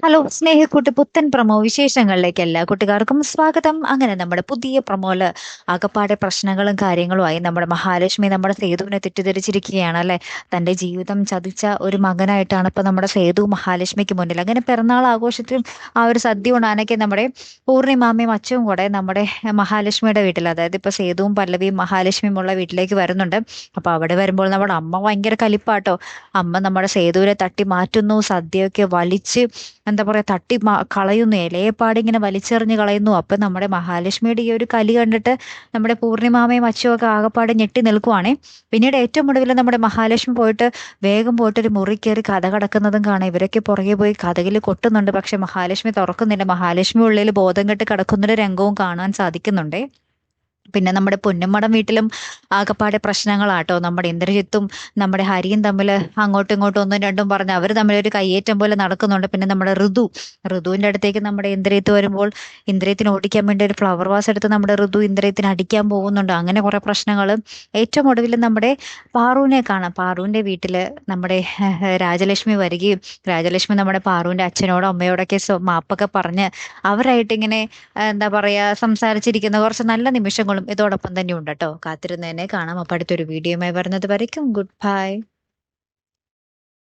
Hello സ്നേഹിക്കൂട്ട് പുത്തൻ promo വിശേഷങ്ങളിലേക്ക് എല്ലാ കൂട്ടുകാർക്കും സ്വാഗതം. അങ്ങനെ നമ്മുടെ പുതിയ പ്രമോല് ആകപ്പാടെ പ്രശ്നങ്ങളും കാര്യങ്ങളുമായി നമ്മുടെ മഹാലക്ഷ്മി നമ്മുടെ സേതുവിനെ തെറ്റിദ്ധരിച്ചിരിക്കുകയാണ് അല്ലെ. തന്റെ ജീവിതം ചതിച്ച ഒരു മകനായിട്ടാണ് ഇപ്പൊ നമ്മുടെ സേതു മഹാലക്ഷ്മിക്ക് മുന്നിൽ. അങ്ങനെ പിറന്നാൾ ആഘോഷത്തിലും ആ ഒരു സദ്യ ഉണ്ണാനൊക്കെ നമ്മുടെ പൂർണിമാമയും അച്ഛനും കൂടെ നമ്മുടെ മഹാലക്ഷ്മിയുടെ വീട്ടിൽ, അതായത് ഇപ്പൊ സേതുവും പല്ലവിയും മഹാലക്ഷ്മിയും ഉള്ള വീട്ടിലേക്ക് വരുന്നുണ്ട്. അപ്പൊ അവിടെ വരുമ്പോൾ നമ്മുടെ അമ്മ ഭയങ്കര കലിപ്പാട്ടോ. അമ്മ നമ്മുടെ സേതുവിനെ തട്ടി മാറ്റുന്നു, സദ്യയൊക്കെ വലിച്ച് എന്താ പറയാ കളയുന്നു, ഇലയെപ്പാടി ഇങ്ങനെ വലിച്ചെറിഞ്ഞ് കളയുന്നു. അപ്പൊ നമ്മുടെ മഹാലക്ഷ്മിയുടെ ഈ ഒരു കലി കണ്ടിട്ട് നമ്മുടെ പൂർണിമാമയും അച്ഛനും ഒക്കെ ആകപ്പാടെ ഞെട്ടി നിൽക്കുവാണേ. പിന്നീട് ഏറ്റവും ഒടുവിൽ നമ്മുടെ മഹാലക്ഷ്മി പോയിട്ട് വേഗം പോയിട്ട് ഒരു മുറി കയറി കഥ കടക്കുന്നതും കാണാം. ഇവരൊക്കെ പുറകെ പോയി കഥകിൽ കൊട്ടുന്നുണ്ട്, പക്ഷെ മഹാലക്ഷ്മി തുറക്കുന്നില്ല. മഹാലക്ഷ്മി ഉള്ളിൽ ബോധം കെട്ട് കിടക്കുന്നൊരു രംഗവും കാണാൻ സാധിക്കുന്നുണ്ടേ. പിന്നെ നമ്മുടെ പൊന്നമ്മടം വീട്ടിലും ആകപ്പാടെ പ്രശ്നങ്ങളാട്ടോ. നമ്മുടെ ഇന്ദ്രജിത്തും നമ്മുടെ ഹരിയും തമ്മിൽ അങ്ങോട്ടും ഇങ്ങോട്ടും ഒന്നും രണ്ടും പറഞ്ഞ് അവർ തമ്മിൽ ഒരു കയ്യേറ്റം പോലെ നടക്കുന്നുണ്ട്. പിന്നെ നമ്മുടെ ഋതുവിന്റെ അടുത്തേക്ക് നമ്മുടെ ഇന്ദ്രജിത്ത് വരുമ്പോൾ ഇന്ദ്രജിത്തിനെ ഓടിക്കാൻ വേണ്ടി ഒരു ഫ്ലവർ വാസ് എടുത്ത് നമ്മുടെ ഋതു ഇന്ദ്രജിത്തിനെ അടിക്കാൻ പോകുന്നുണ്ട്. അങ്ങനെ കുറെ പ്രശ്നങ്ങൾ. ഏറ്റവും ഒടുവിൽ നമ്മുടെ പാറുവിനെ കാണാം. പാറുവിന്റെ വീട്ടില് നമ്മുടെ രാജലക്ഷ്മി വരികയും രാജലക്ഷ്മി നമ്മുടെ പാറുവിന്റെ അച്ഛനോടും അമ്മയോടൊക്കെ മാപ്പൊക്കെ പറഞ്ഞ് അവരായിട്ട് ഇങ്ങനെ എന്താ പറയാ സംസാരിച്ചിരിക്കുന്ന കുറച്ച് നല്ല നിമിഷങ്ങളും ഇതോടൊപ്പം തന്നെ ഉണ്ട് കേട്ടോ. കാത്തിരുന്നതിനെ കാണാം. അപ്പൊ അടുത്തൊരു വീഡിയോയുമായി വരുന്നത് വരയ്ക്കും ഗുഡ് ബൈ.